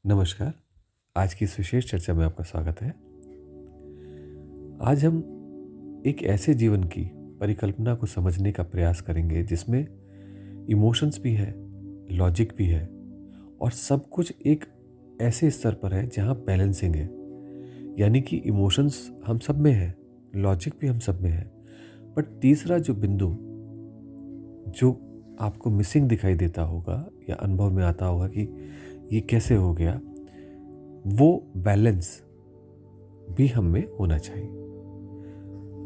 नमस्कार। आज की इस विशेष चर्चा में आपका स्वागत है। आज हम एक ऐसे जीवन की परिकल्पना को समझने का प्रयास करेंगे जिसमें इमोशंस भी है, लॉजिक भी है और सब कुछ एक ऐसे स्तर पर है जहाँ बैलेंसिंग है। यानी कि इमोशंस हम सब में है, लॉजिक भी हम सब में है। बट तीसरा जो बिंदु जो आपको मिसिंग दिखाई देता होगा या अनुभव में आता होगा कि ये कैसे हो गया, वो बैलेंस भी हम में होना चाहिए।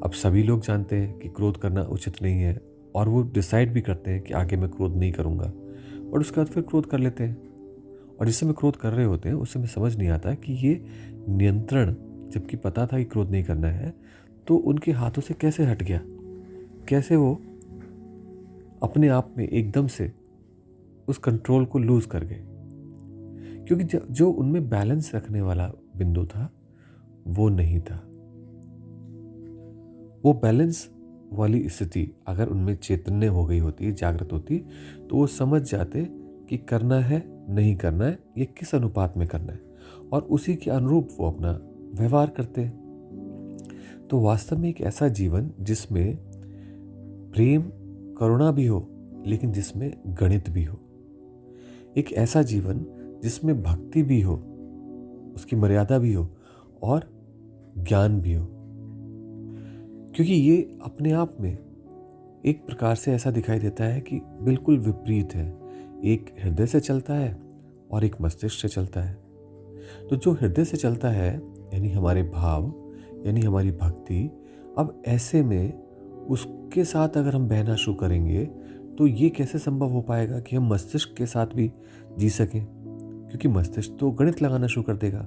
अब सभी लोग जानते हैं कि क्रोध करना उचित नहीं है और वो डिसाइड भी करते हैं कि आगे मैं क्रोध नहीं करूँगा, और उसके बाद फिर क्रोध कर लेते हैं। और जिस समय क्रोध कर रहे होते हैं उस समय समझ नहीं आता कि ये नियंत्रण, जबकि पता था कि क्रोध नहीं करना है, तो उनके हाथों से कैसे हट गया, कैसे वो अपने आप में एकदम से उस कंट्रोल को लूज कर गए। क्योंकि जो उनमें बैलेंस रखने वाला बिंदु था वो नहीं था। वो बैलेंस वाली स्थिति अगर उनमें चैतन्य हो गई होती, जागृत होती, तो वो समझ जाते कि करना है, नहीं करना है, ये किस अनुपात में करना है, और उसी के अनुरूप वो अपना व्यवहार करते। तो वास्तव में एक ऐसा जीवन जिसमें प्रेम, करुणा भी हो, लेकिन जिसमें गणित भी हो। एक ऐसा जीवन जिसमें भक्ति भी हो, उसकी मर्यादा भी हो और ज्ञान भी हो। क्योंकि ये अपने आप में एक प्रकार से ऐसा दिखाई देता है कि बिल्कुल विपरीत है। एक हृदय से चलता है और एक मस्तिष्क से चलता है। तो जो हृदय से चलता है यानी हमारे भाव, यानी हमारी भक्ति, अब ऐसे में उसके साथ अगर हम बहना शुरू करेंगे तो ये कैसे संभव हो पाएगा कि हम मस्तिष्क के साथ भी जी सकें। क्योंकि मस्तिष्क तो गणित लगाना शुरू कर देगा।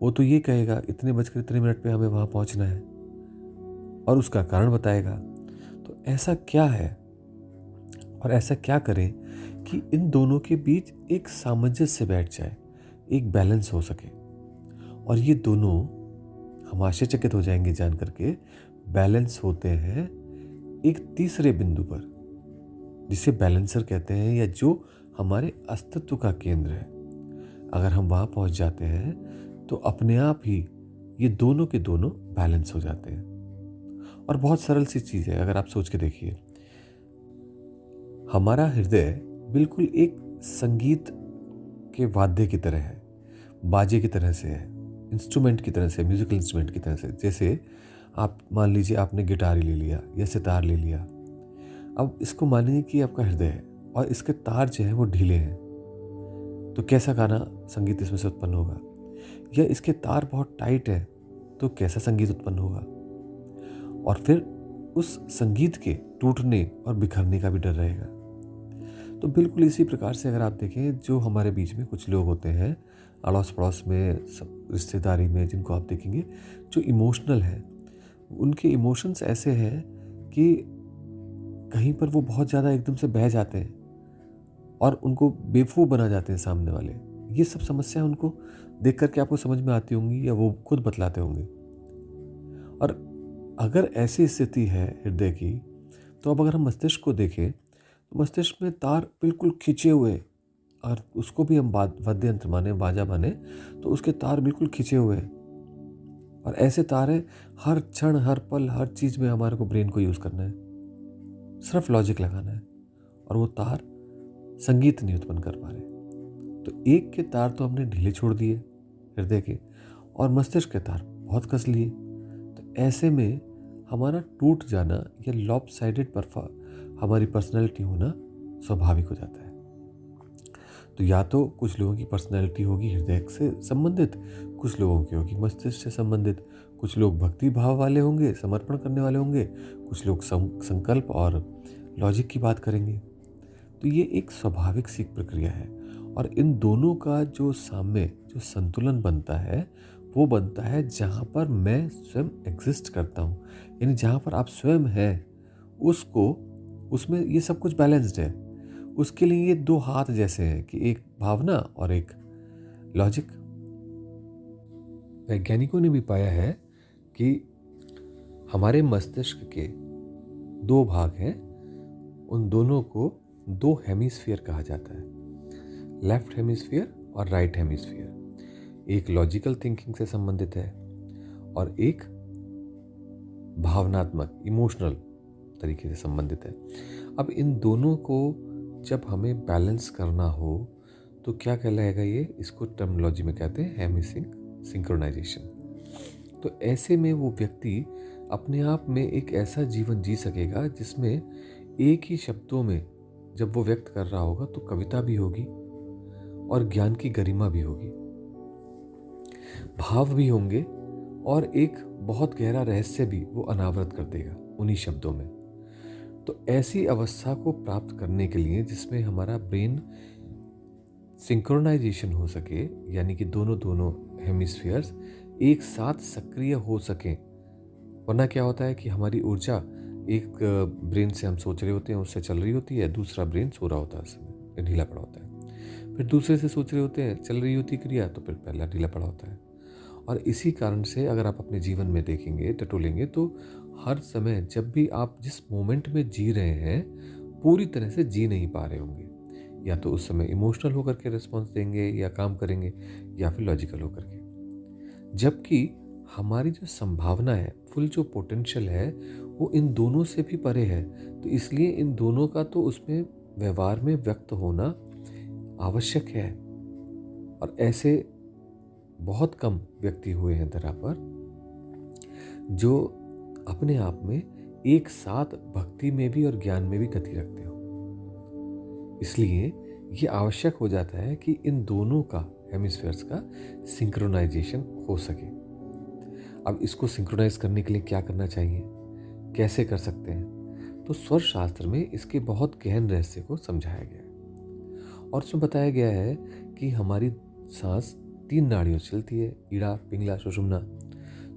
वो तो ये कहेगा इतने बजकर इतने मिनट पे हमें वहाँ पहुँचना है, और उसका कारण बताएगा। तो ऐसा क्या है और ऐसा क्या करें कि इन दोनों के बीच एक सामंजस्य बैठ जाए, एक बैलेंस हो सके। और ये दोनों, हम आश्चर्यचकित हो जाएंगे जान करके, बैलेंस होते हैं एक तीसरे बिंदु पर, जिसे बैलेंसर कहते हैं, या जो हमारे अस्तित्व का केंद्र है। अगर हम वहाँ पहुँच जाते हैं तो अपने आप ही ये दोनों के दोनों बैलेंस हो जाते हैं। और बहुत सरल सी चीज़ है, अगर आप सोच के देखिए, हमारा हृदय बिल्कुल एक संगीत के वाद्य की तरह है, बाजे की तरह से है, इंस्ट्रूमेंट की तरह से, म्यूजिकल इंस्ट्रूमेंट की तरह से। जैसे आप मान लीजिए आपने गिटार ले लिया या सितार ले लिया। अब इसको मानिए कि आपका हृदय है और इसके तार जो हैं वो ढीले हैं, तो कैसा गाना, संगीत इसमें से उत्पन्न होगा। या इसके तार बहुत टाइट है तो कैसा संगीत उत्पन्न होगा। और फिर उस संगीत के टूटने और बिखरने का भी डर रहेगा। तो बिल्कुल इसी प्रकार से अगर आप देखें, जो हमारे बीच में कुछ लोग होते हैं अड़ोस पड़ोस में, रिश्तेदारी में, जिनको आप देखेंगे जो इमोशनल है, उनके इमोशंस ऐसे हैं कि कहीं पर वो बहुत ज़्यादा एकदम से बह जाते हैं और उनको बेवकूफ़ बना जाते हैं सामने वाले। ये सब समस्या उनको देख करके आपको समझ में आती होंगी या वो खुद बतलाते होंगे। और अगर ऐसी स्थिति है हृदय की, तो अब अगर हम मस्तिष्क को देखें तो मस्तिष्क में तार बिल्कुल खिंचे हुए, और उसको भी हम वाद्य यंत्र माने, बाजा माने, तो उसके तार बिल्कुल खिंचे हुए हैं। और ऐसे तार हैं, हर क्षण, हर पल, हर चीज़ में हमारे को ब्रेन को यूज़ करना है, सिर्फ लॉजिक लगाना है, और वो तार संगीत नहीं उत्पन्न कर पा रहे। तो एक के तार तो हमने ढीले छोड़ दिए हृदय के, और मस्तिष्क के तार बहुत कस लिए। तो ऐसे में हमारा टूट जाना या लॉपसाइडेड हमारी पर्सनैलिटी होना स्वाभाविक हो जाता है। तो या तो कुछ लोगों की पर्सनैलिटी होगी हृदय से संबंधित, कुछ लोगों की होगी मस्तिष्क से संबंधित, कुछ लोग भक्ति भाव वाले होंगे, समर्पण करने वाले होंगे, कुछ लोग संकल्प और लॉजिक की बात करेंगे। तो ये एक स्वाभाविक सी प्रक्रिया है। और इन दोनों का जो साम्य, जो संतुलन बनता है, वो बनता है जहाँ पर मैं स्वयं एग्जिस्ट करता हूँ। यानी जहाँ पर आप स्वयं हैं, उसमें ये सब कुछ बैलेंस्ड है। उसके लिए ये दो हाथ जैसे हैं कि एक भावना और एक लॉजिक। वैज्ञानिकों ने भी पाया है कि हमारे मस्तिष्क के दो भाग हैं, उन दोनों को दो हेमिस्फीयर कहा जाता है, लेफ्ट हेमिस्फीयर और राइट हेमिस्फीयर। एक लॉजिकल थिंकिंग से संबंधित है और एक भावनात्मक इमोशनल तरीके से संबंधित है। अब इन दोनों को जब हमें बैलेंस करना हो तो क्या कहलाएगा ये, इसको टर्मिनोलॉजी में कहते हैं हेमिसिंक सिंक्रोनाइजेशन। तो ऐसे में वो व्यक्ति अपने आप में एक ऐसा जीवन जी सकेगा जिसमें एक ही शब्दों में जब वो व्यक्त कर रहा होगा तो कविता भी होगी और ज्ञान की गरिमा भी होगी, भाव भी होंगे और एक बहुत गहरा रहस्य भी वो अनावृत कर देगा उन्हीं शब्दों में। तो ऐसी अवस्था को प्राप्त करने के लिए जिसमें हमारा ब्रेन सिंक्रोनाइजेशन हो सके, यानी कि दोनों हेमिस्फीयर्स एक साथ सक्रिय हो सकें। वरना क्या होता है कि हमारी ऊर्जा एक ब्रेन से हम सोच रहे होते हैं उससे चल रही होती है, दूसरा ब्रेन सो रहा होता है, उसमें ढीला पड़ा होता है। फिर दूसरे से सोच रहे होते हैं, चल रही होती क्रिया, तो फिर पहला ढीला पड़ा होता है। और इसी कारण से अगर आप अपने जीवन में देखेंगे, टटोलेंगे, तो हर समय जब भी आप जिस मोमेंट में जी रहे हैं पूरी तरह से जी नहीं पा रहे होंगे। या तो उस समय इमोशनल होकर के रिस्पॉन्स देंगे या काम करेंगे, या फिर लॉजिकल होकर के। जबकि हमारी जो संभावना है, फुल जो पोटेंशियल है, वो इन दोनों से भी परे है। तो इसलिए इन दोनों का तो उसमें व्यवहार में व्यक्त होना आवश्यक है। और ऐसे बहुत कम व्यक्ति हुए हैं धरा पर जो अपने आप में एक साथ भक्ति में भी और ज्ञान में भी गति रखते हो। इसलिए ये आवश्यक हो जाता है कि इन दोनों का हेमिस्फीयर्स का सिंक्रोनाइजेशन हो सके। अब इसको सिंक्रोनाइज करने के लिए क्या करना चाहिए, कैसे कर सकते हैं? तो स्वर शास्त्र में इसके बहुत गहन रहस्य को समझाया गया है और उसमें बताया गया है कि हमारी सांस 3 नाड़ियों से चलती है, ईड़ा, पिंगला, सुषुम्ना।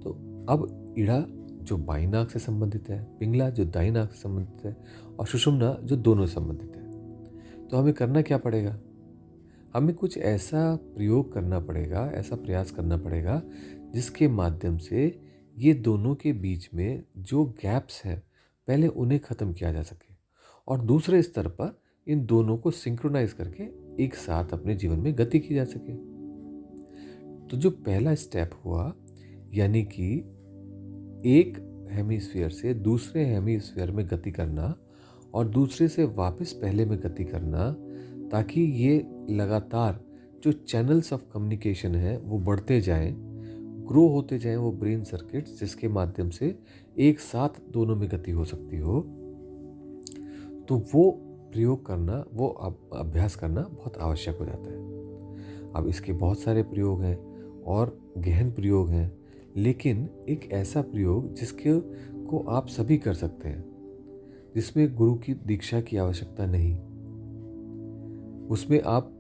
तो अब ईड़ा जो बाईं नाक से संबंधित है, पिंगला जो दाईं नाक से संबंधित है और सुषुम्ना जो दोनों से संबंधित है। तो हमें करना क्या पड़ेगा? हमें कुछ ऐसा प्रयोग करना पड़ेगा, ऐसा प्रयास करना पड़ेगा जिसके माध्यम से ये दोनों के बीच में जो गैप्स हैं पहले उन्हें ख़त्म किया जा सके और दूसरे स्तर पर इन दोनों को सिंक्रोनाइज करके एक साथ अपने जीवन में गति की जा सके। तो जो पहला स्टेप हुआ, यानी कि एक हेमिस्फीयर से दूसरे हेमिस्फीयर में गति करना और दूसरे से वापस पहले में गति करना, ताकि ये लगातार जो चैनल्स ऑफ कम्युनिकेशन है वो बढ़ते जाएं, ग्रो होते जाएं वो ब्रेन सर्किट्स, जिसके माध्यम से एक साथ दोनों में गति हो सकती हो। तो वो प्रयोग करना, वो अभ्यास करना बहुत आवश्यक हो जाता है। अब इसके बहुत सारे प्रयोग हैं और गहन प्रयोग हैं, लेकिन एक ऐसा प्रयोग जिसके को आप सभी कर सकते हैं, जिसमें गुरु की दीक्षा की आवश्यकता नहीं, उसमें आप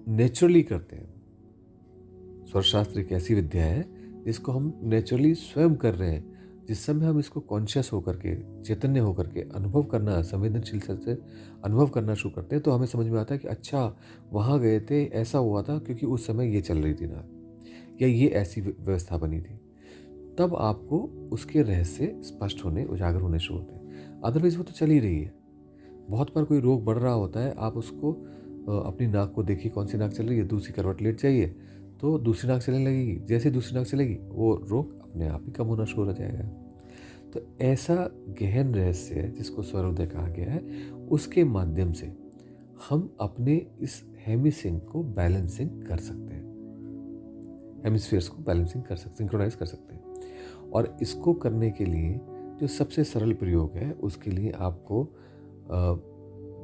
नेचुरली करते हैं। स्वर शास्त्र एक ऐसी विद्या है जिसको हम नेचुरली स्वयं कर रहे हैं। जिस समय हम इसको कॉन्शियस होकर के, चैतन्य होकर के अनुभव करना, संवेदनशील से अनुभव करना शुरू करते हैं, तो हमें समझ में आता है कि अच्छा वहाँ गए थे, ऐसा हुआ था क्योंकि उस समय ये चल रही थी ना, या ये ऐसी व्यवस्था बनी थी। तब आपको उसके रहस्य स्पष्ट होने, उजागर होने शुरू होते हैं। अदरवाइज वो तो चल ही रही है। बहुत बार कोई रोग बढ़ रहा होता है, आप उसको अपनी नाक को देखिए कौन सी नाक चल रही है, दूसरी करवट लेट जाइए तो दूसरी नाक चलने लगेगी। जैसे दूसरी नाक चलेगी वो रोग अपने आप ही कम होना शुरू हो जाएगा। तो ऐसा गहन रहस्य है जिसको स्वरोदय कहा गया है, उसके माध्यम से हम अपने इस हेमिसिंक को बैलेंसिंग कर सकते हैं, हेमिस्फीयर्स को बैलेंसिंग कर सकते, सिंक्रोनाइज कर सकते हैं। और इसको करने के लिए जो सबसे सरल प्रयोग है, उसके लिए आपको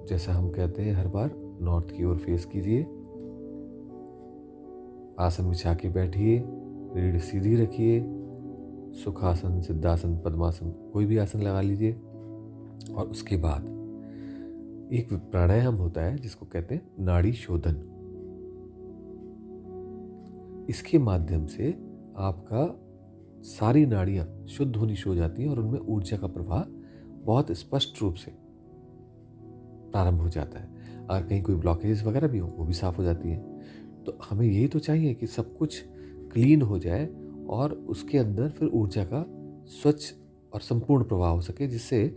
जैसा हम कहते हैं हर बार, नॉर्थ की ओर फेस कीजिए, आसन बिछा के बैठिए, रीढ़ सीधी रखिए, सुखासन, सिद्धासन, पद्मासन, कोई भी आसन लगा लीजिए। और उसके बाद एक प्राणायाम होता है जिसको कहते हैं नाड़ी शोधन। इसके माध्यम से आपका सारी नाड़ियां शुद्ध होनी शुरू हो जाती हैं और उनमें ऊर्जा का प्रवाह बहुत स्पष्ट रूप से प्रारंभ हो जाता है। अगर कहीं कोई ब्लॉकेज वगैरह भी हो, वो भी साफ हो जाती है। तो हमें यही तो चाहिए कि सब कुछ क्लीन हो जाए और उसके अंदर फिर ऊर्जा का स्वच्छ और संपूर्ण प्रवाह हो सके, जिससे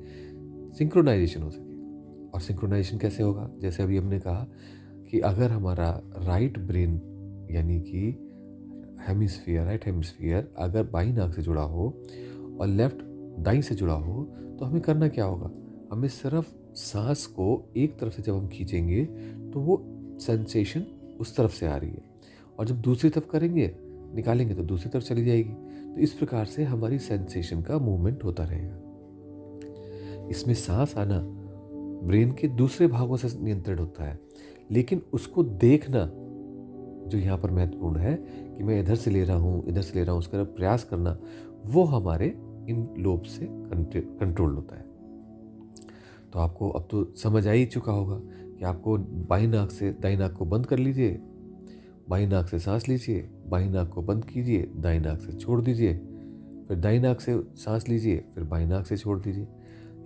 सिंक्रोनाइजेशन हो सके। और सिंक्रोनाइजेशन कैसे होगा? जैसे अभी हमने कहा कि अगर हमारा राइट ब्रेन यानी कि हेमिस्फीयर, राइट हेमिस्फीयर अगर बाई नाक से जुड़ा हो और लेफ्ट दाई से जुड़ा हो, तो हमें करना क्या होगा? हमें सिर्फ सांस को एक तरफ से जब हम खींचेंगे तो वो सेंसेशन उस तरफ से आ रही है, और जब दूसरी तरफ करेंगे, निकालेंगे, तो दूसरी तरफ चली जाएगी। तो इस प्रकार से हमारी सेंसेशन का मूवमेंट होता रहेगा। इसमें सांस आना ब्रेन के दूसरे भागों से नियंत्रित होता है, लेकिन उसको देखना जो यहाँ पर महत्वपूर्ण है कि मैं इधर से ले रहा हूँ, इधर से ले रहा हूँ, उसका प्रयास करना, वो हमारे इन लोब से कंट्रोल होता है। तो आपको अब तो समझ आ ही चुका होगा कि आपको बाई नाक से दाई नाक को बंद कर लीजिए, बाई नाक से सांस लीजिए, बाई नाक को बंद कीजिए, दाई नाक से छोड़ दीजिए, फिर दाई नाक से सांस लीजिए, फिर बाई नाक से छोड़ दीजिए।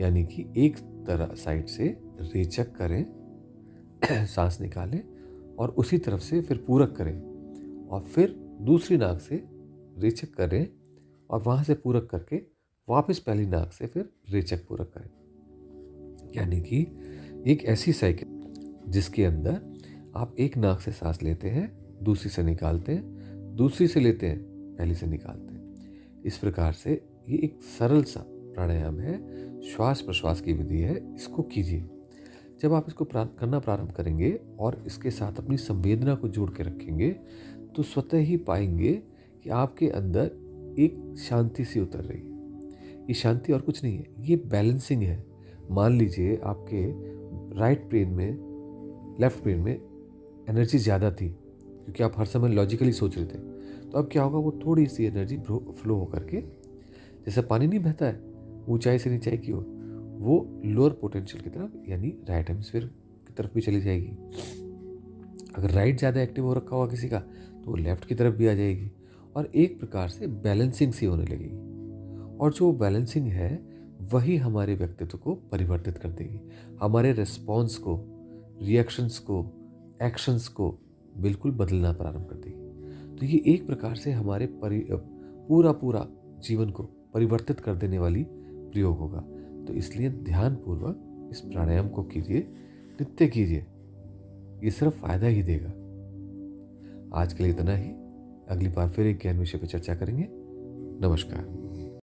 यानी कि एक तरह साइड से रेचक करें, सांस निकालें, और उसी तरफ से फिर पूरक करें, और फिर दूसरी नाक से रेचक करें और वहाँ से पूरक करके वापस पहली नाक से फिर रेचक पूरक करें। यानी कि एक ऐसी साइकिल जिसके अंदर आप एक नाक से सांस लेते हैं, दूसरी से निकालते हैं, दूसरी से लेते हैं, पहली से निकालते हैं। इस प्रकार से ये एक सरल सा प्राणायाम है, श्वास प्रश्वास की विधि है। इसको कीजिए। जब आप इसको करना प्रारंभ करेंगे और इसके साथ अपनी संवेदना को जोड़ के रखेंगे, तो स्वतः ही पाएंगे कि आपके अंदर एक शांति सी उतर रही है। ये शांति और कुछ नहीं है, ये बैलेंसिंग है। मान लीजिए आपके राइट ब्रेन में, लेफ्ट ब्रेन में एनर्जी ज़्यादा थी क्योंकि आप हर समय लॉजिकली सोच रहे थे, तो अब क्या होगा, वो थोड़ी सी एनर्जी फ्लो होकर के, जैसे पानी नहीं बहता है ऊंचाई से नीचाई की ओर, वो लोअर पोटेंशियल की तरफ यानी राइट हेमिस्फीयर की तरफ भी चली जाएगी। अगर राइट ज़्यादा एक्टिव हो रखा होगा किसी का, तो वो लेफ्ट की तरफ भी आ जाएगी, और एक प्रकार से बैलेंसिंग सी होने लगेगी। और जो बैलेंसिंग है वही हमारे व्यक्तित्व को परिवर्तित कर देगी, हमारे रिस्पॉन्स को, रिएक्शंस को, एक्शंस को बिल्कुल बदलना प्रारंभ कर देगी। तो ये एक प्रकार से हमारे पूरा जीवन को परिवर्तित कर देने वाली प्रयोग होगा। तो इसलिए ध्यानपूर्वक इस प्राणायाम को कीजिए, नित्य कीजिए, ये सिर्फ फायदा ही देगा। आज के लिए इतना ही। अगली बार फिर एक ज्ञान विषय पर चर्चा करेंगे। नमस्कार।